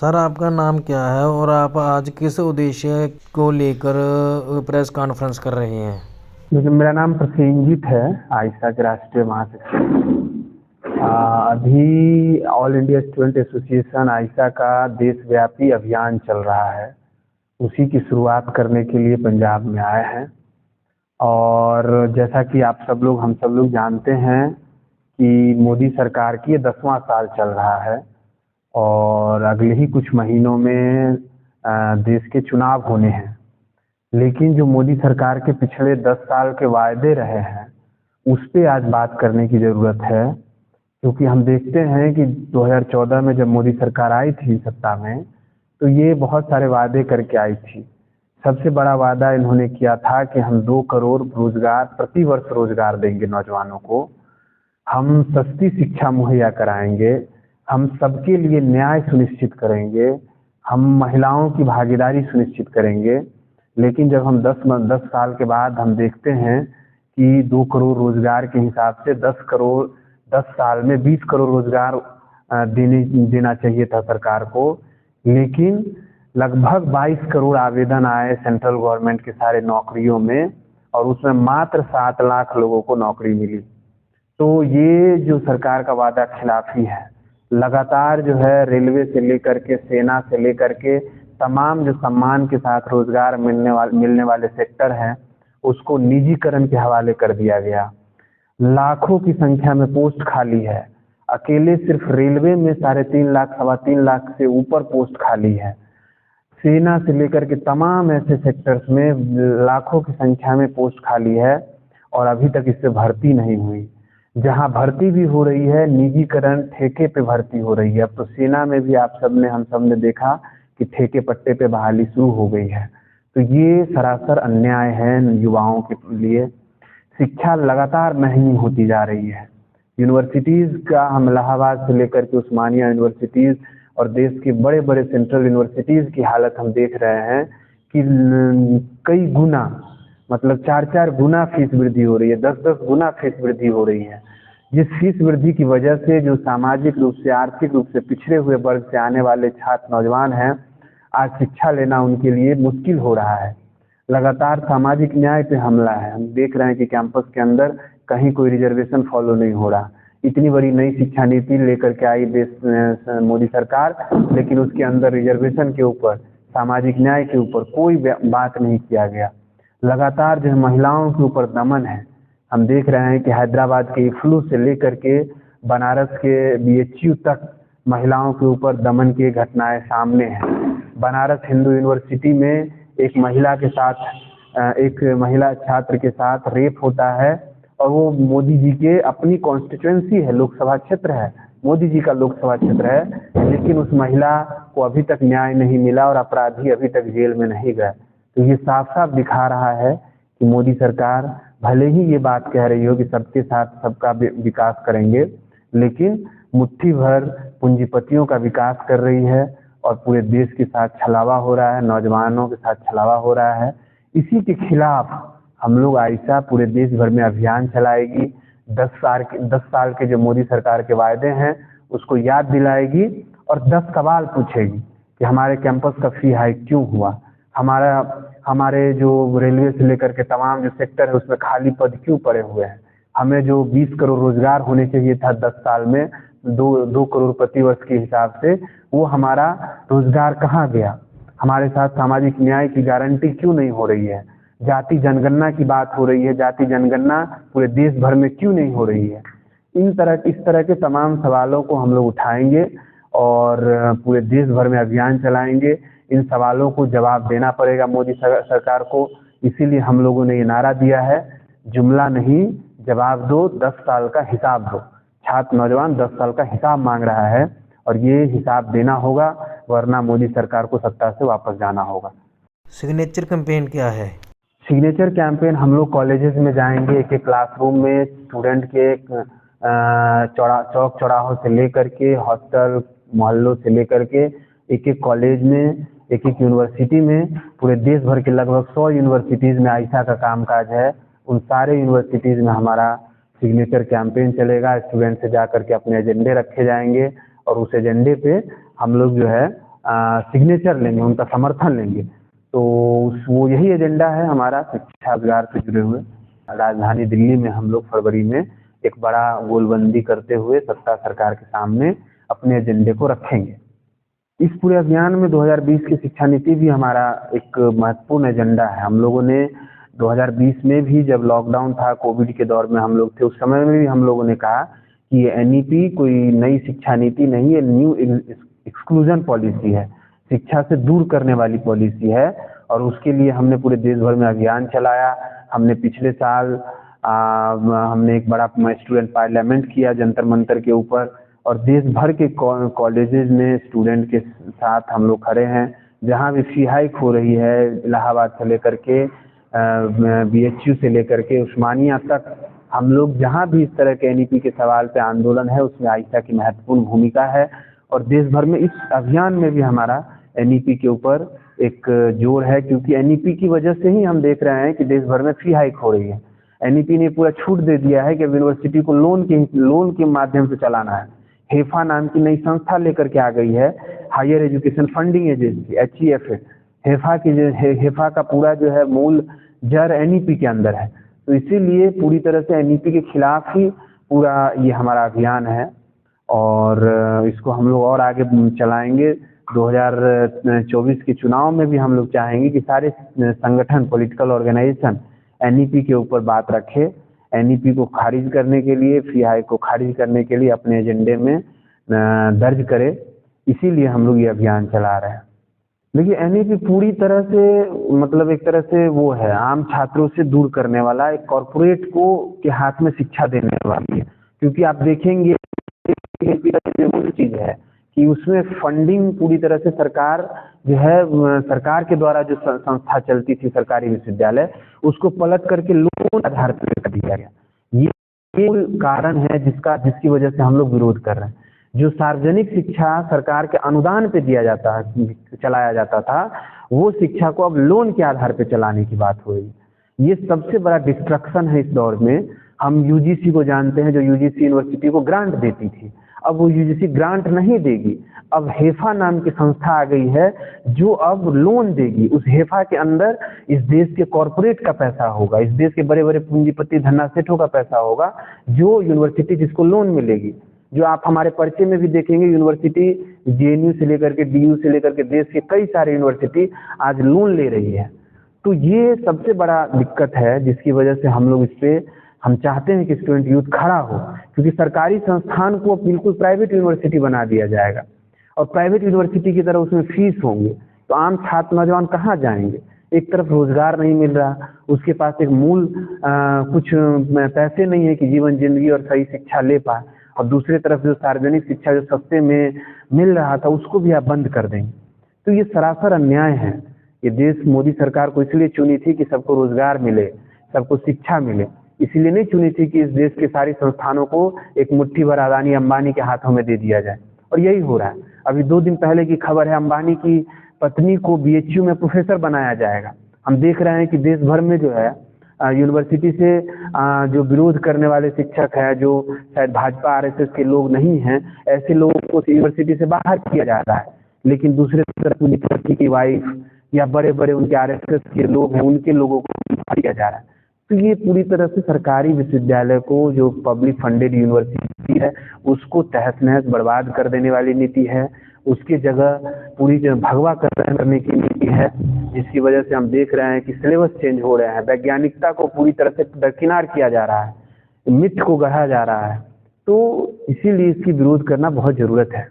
Sir आपका नाम क्या है और आप आज किस उद्देश्य को लेकर प्रेस कॉन्फ्रेंस कर रहे हैं? देखिए, मेरा नाम प्रसेनजीत है, आइसा के राष्ट्रीय महासचिव। अभी ऑल इंडिया स्टूडेंट एसोसिएशन आइसा का देशव्यापी अभियान चल रहा है। उसी की शुरुआत करने के लिए पंजाब में आए हैं। और जैसा कि आप सब लोग हम सब लोग जानते हैं कि मोदी सरकार की ये 10वां साल चल रहा है और अगले ही कुछ महीनों में देश के चुनाव होने हैं। लेकिन जो मोदी सरकार के पिछले 10 साल के वायदे रहे हैं उस पे आज बात करने की ज़रूरत है, क्योंकि हम देखते हैं कि 2014 में जब मोदी सरकार आई थी सत्ता में, तो ये बहुत सारे वादे करके आई थी। सबसे बड़ा वादा इन्होंने किया था कि हम 2 करोड़ रोजगार प्रति वर्ष रोजगार देंगे नौजवानों को, हम सस्ती शिक्षा मुहैया कराएंगे, हम सबके लिए न्याय सुनिश्चित करेंगे, हम महिलाओं की भागीदारी सुनिश्चित करेंगे। लेकिन जब हम 10 साल के बाद हम देखते हैं कि 2 करोड़ रोजगार के हिसाब से 10 साल में 20 करोड़ रोजगार देना चाहिए था सरकार को, लेकिन लगभग 22 करोड़ आवेदन आए सेंट्रल गवर्नमेंट के सारे नौकरियों में और उसमें मात्र 7 लाख लोगों को नौकरी मिली। तो ये जो सरकार का वादा खिलाफी है। लगातार जो है रेलवे से लेकर के सेना से लेकर के तमाम जो सम्मान के साथ रोजगार मिलने वाले सेक्टर हैं उसको निजीकरण के हवाले कर दिया गया। लाखों की संख्या में पोस्ट खाली है। अकेले सिर्फ रेलवे में 3.5 लाख 3.25 लाख से ऊपर पोस्ट खाली है। सेना से लेकर के तमाम ऐसे सेक्टर्स में लाखों की संख्या में पोस्ट खाली है और अभी तक इससे भर्ती नहीं हुई। जहां भर्ती भी हो रही है निजीकरण ठेके पे भर्ती हो रही है। अब तो सेना में भी हम सब ने देखा कि ठेके पट्टे पे बहाली शुरू हो गई है। तो ये सरासर अन्याय है युवाओं के लिए। शिक्षा लगातार महंगी होती जा रही है। यूनिवर्सिटीज का हम इलाहाबाद से लेकर के उस्मानिया यूनिवर्सिटीज और देश के बड़े बड़े सेंट्रल यूनिवर्सिटीज की हालत हम देख रहे हैं कि कई गुना मतलब 4-4 गुना फीस वृद्धि हो रही है, 10-10 गुना फीस वृद्धि हो रही है। जिस फीस वृद्धि की वजह से जो सामाजिक रूप से आर्थिक रूप से पिछड़े हुए वर्ग से आने वाले छात्र नौजवान हैं, आज शिक्षा लेना उनके लिए मुश्किल हो रहा है। लगातार सामाजिक न्याय पे हमला है। हम देख रहे हैं कि कैंपस के अंदर कहीं कोई रिजर्वेशन फॉलो नहीं हो रहा। इतनी बड़ी नई शिक्षा नीति लेकर के आई देश मोदी सरकार, लेकिन उसके अंदर रिजर्वेशन के ऊपर, सामाजिक न्याय के ऊपर कोई बात नहीं किया गया। लगातार जो महिलाओं के ऊपर दमन है। हम देख रहे हैं कि हैदराबाद के इफ्लू से लेकर के बनारस के बीएचयू तक महिलाओं के ऊपर दमन की घटनाएं सामने हैं। बनारस हिंदू यूनिवर्सिटी में एक महिला छात्र के साथ रेप होता है और वो मोदी जी के अपनी कॉन्स्टिट्यूएंसी है, लोकसभा क्षेत्र है, मोदी जी का लोकसभा क्षेत्र है, लेकिन उस महिला को अभी तक न्याय नहीं मिला और अपराधी अभी तक जेल में नहीं गए। तो ये साफ साफ दिखा रहा है कि मोदी सरकार भले ही ये बात कह रही हो कि सबके साथ सबका विकास करेंगे, लेकिन मुट्ठी भर पूंजीपतियों का विकास कर रही है और पूरे देश के साथ छलावा हो रहा है, नौजवानों के साथ छलावा हो रहा है। इसी के खिलाफ हम लोग आइसा पूरे देश भर में अभियान चलाएगी। 10 साल के जो मोदी सरकार के वायदे हैं उसको याद दिलाएगी और 10 सवाल पूछेगी कि हमारे कैंपस का फी हाइक क्यों हुआ, हमारे जो रेलवे से लेकर के तमाम जो सेक्टर है उसमें खाली पद क्यों पड़े हुए हैं, हमें जो 20 करोड़ रोजगार होने चाहिए था 10 साल में 2 करोड़ प्रति वर्ष के हिसाब से, वो हमारा रोजगार कहाँ गया, हमारे साथ सामाजिक न्याय की गारंटी क्यों नहीं हो रही है, जाति जनगणना की बात हो रही है, जाति जनगणना पूरे देश भर में क्यों नहीं हो रही है। इस तरह के तमाम सवालों को हम लोग उठाएंगे और पूरे देश भर में अभियान चलाएंगे। इन सवालों को जवाब देना पड़ेगा मोदी सरकार को। इसीलिए हम लोगों ने ये नारा दिया है, जुमला नहीं जवाब दो, 10 साल का हिसाब दो। छात्र नौजवान 10 साल का हिसाब मांग रहा है और ये हिसाब देना होगा, वरना मोदी सरकार को सत्ता से वापस जाना होगा। सिग्नेचर कैंपेन क्या है? सिग्नेचर कैंपेन हम लोग कॉलेजेस में जाएंगे, एक एक क्लासरूम में स्टूडेंट के चौक चौराहों से लेकर के हॉस्टल मोहल्लों से लेकर के एक एक कॉलेज में, एक एक यूनिवर्सिटी में, पूरे देश भर के लगभग 100 यूनिवर्सिटीज़ में आइसा का कामकाज है। उन सारे यूनिवर्सिटीज़ में हमारा सिग्नेचर कैंपेन चलेगा। स्टूडेंट से जा करके अपने एजेंडे रखे जाएंगे और उस एजेंडे पे हम लोग जो है सिग्नेचर लेंगे, उनका समर्थन लेंगे। तो वो यही एजेंडा है हमारा शिक्षा रोजगार से जुड़े हुए। राजधानी दिल्ली में हम लोग फरवरी में एक बड़ा गोलबंदी करते हुए सत्ता सरकार के सामने अपने एजेंडे को रखेंगे। इस पूरे अभियान में 2020 की शिक्षा नीति भी हमारा एक महत्वपूर्ण एजेंडा है। हम लोगों ने 2020 में भी, जब लॉकडाउन था, कोविड के दौर में हम लोग थे, उस समय में भी हम लोगों ने कहा कि ये एनईपी कोई नई शिक्षा नीति नहीं है, न्यू एक्सक्लूजन पॉलिसी है, शिक्षा से दूर करने वाली पॉलिसी है। और उसके लिए हमने पूरे देश भर में अभियान चलाया। हमने पिछले साल हमने एक बड़ा स्टूडेंट पार्लियामेंट किया जंतर मंतर के ऊपर, और देश भर के कॉलेजेस में स्टूडेंट के साथ हम लोग खड़े हैं। जहाँ भी फी हाइक हो रही है, इलाहाबाद से लेकर के बीएचयू से लेकर के उस्मानिया तक, हम लोग जहाँ भी इस तरह के एनईपी के सवाल पे आंदोलन है, उसमें आइसा की महत्वपूर्ण भूमिका है। और देश भर में इस अभियान में भी हमारा एनईपी के ऊपर एक जोर है, क्योंकि एनईपी की वजह से ही हम देख रहे हैं कि देश भर में फी हाइक हो रही है। एनईपी ने पूरा छूट दे दिया है कि अब यूनिवर्सिटी को लोन के माध्यम से चलाना है। हेफा नाम की नई संस्था लेकर के आ गई है, higher education funding agency, HEFA। HEFA का पूरा जो है मूल जड़ एनईपी के अंदर है। तो इसीलिए पूरी तरह से एनईपी के खिलाफ ही पूरा ये हमारा अभियान है, और इसको हम लोग और आगे चलाएंगे। 2024 के चुनाव में भी हम लोग चाहेंगे कि सारे संगठन, पॉलिटिकल ऑर्गेनाइजेशन एनईपी के ऊपर बात रखे, एनईपी को खारिज करने के लिए, फी हाइक को खारिज करने के लिए अपने एजेंडे में दर्ज करे। इसीलिए हम लोग ये अभियान चला रहे हैं। देखिए, एनईपी पूरी तरह से, मतलब एक तरह से वो है, आम छात्रों से दूर करने वाला, एक कॉर्पोरेट को के हाथ में शिक्षा देने वाली है। क्योंकि आप देखेंगे मूल चीज है कि उसमें फंडिंग पूरी तरह से सरकार जो है, सरकार के द्वारा जो संस्था चलती थी सरकारी विश्वविद्यालय, उसको पलट करके लोन आधार पर कर दिया गया। ये कारण है जिसकी वजह से हम लोग विरोध कर रहे हैं। जो सार्वजनिक शिक्षा सरकार के अनुदान पे चलाया जाता था, वो शिक्षा को अब लोन के आधार पे चलाने की बात हो रही है। ये सबसे बड़ा डिस्ट्रक्शन है इस दौर में। हम यूजीसी को जानते हैं, जो यूजीसी यूनिवर्सिटी को ग्रांट देती थी, अब वो यूजीसी ग्रांट नहीं देगी। अब हेफा नाम की संस्था आ गई है जो अब लोन देगी। उस हेफा के अंदर इस देश के कॉर्पोरेट का पैसा होगा, इस देश के बड़े बड़े पूंजीपति धन्नासेठों का पैसा होगा, जो यूनिवर्सिटी जिसको लोन मिलेगी। जो आप हमारे परिचय में भी देखेंगे, यूनिवर्सिटी जेएनयू से लेकर के डीयू से लेकर के देश के कई सारे यूनिवर्सिटी आज लोन ले रही है। तो ये सबसे बड़ा दिक्कत है, जिसकी वजह से हम लोग इस पे हम चाहते हैं कि स्टूडेंट यूथ खड़ा हो। क्योंकि सरकारी संस्थान को बिल्कुल प्राइवेट यूनिवर्सिटी बना दिया जाएगा, और प्राइवेट यूनिवर्सिटी की तरह उसमें फीस होंगे, तो आम छात्र नौजवान कहाँ जाएंगे। एक तरफ रोजगार नहीं मिल रहा, उसके पास एक मूल कुछ पैसे नहीं है कि जीवन जिंदगी और सही शिक्षा ले पाए, और दूसरी तरफ जो सार्वजनिक शिक्षा जो सस्ते में मिल रहा था, उसको भी आप बंद कर देंगे। तो ये सरासर अन्याय है। ये देश मोदी सरकार को इसलिए चुनी थी कि सबको रोजगार मिले, सबको शिक्षा मिले, इसलिए नहीं चुनी थी कि इस देश के सारी संस्थानों को एक मुट्ठी भर अदानी अंबानी के हाथों में दे दिया जाए। और यही हो रहा है। अभी 2 दिन पहले की खबर है, अंबानी की पत्नी को बीएचयू में प्रोफेसर बनाया जाएगा। हम देख रहे हैं कि देश भर में जो है यूनिवर्सिटी से जो विरोध करने वाले शिक्षक है, जो शायद भाजपा आरएसएस के लोग नहीं हैं, ऐसे लोगों को यूनिवर्सिटी से बाहर किया जा रहा है। लेकिन दूसरे तरफ यूनिवर्सिटी की वाइफ या बड़े बड़े उनके आरएसएस के लोग हैं, उनके लोगों को किया जा रहा है। तो ये पूरी तरह से सरकारी विश्वविद्यालय को, जो पब्लिक फंडेड यूनिवर्सिटी है, उसको तहस नहस बर्बाद कर देने वाली नीति है। उसकी जगह पूरी भगवा करने की नीति है, जिसकी वजह से हम देख रहे हैं कि सिलेबस चेंज हो रहे हैं, वैज्ञानिकता को पूरी तरह से दरकिनार किया जा रहा है, मिथ को गढ़ा जा रहा है। तो इसीलिए इसकी विरोध करना बहुत जरूरत है।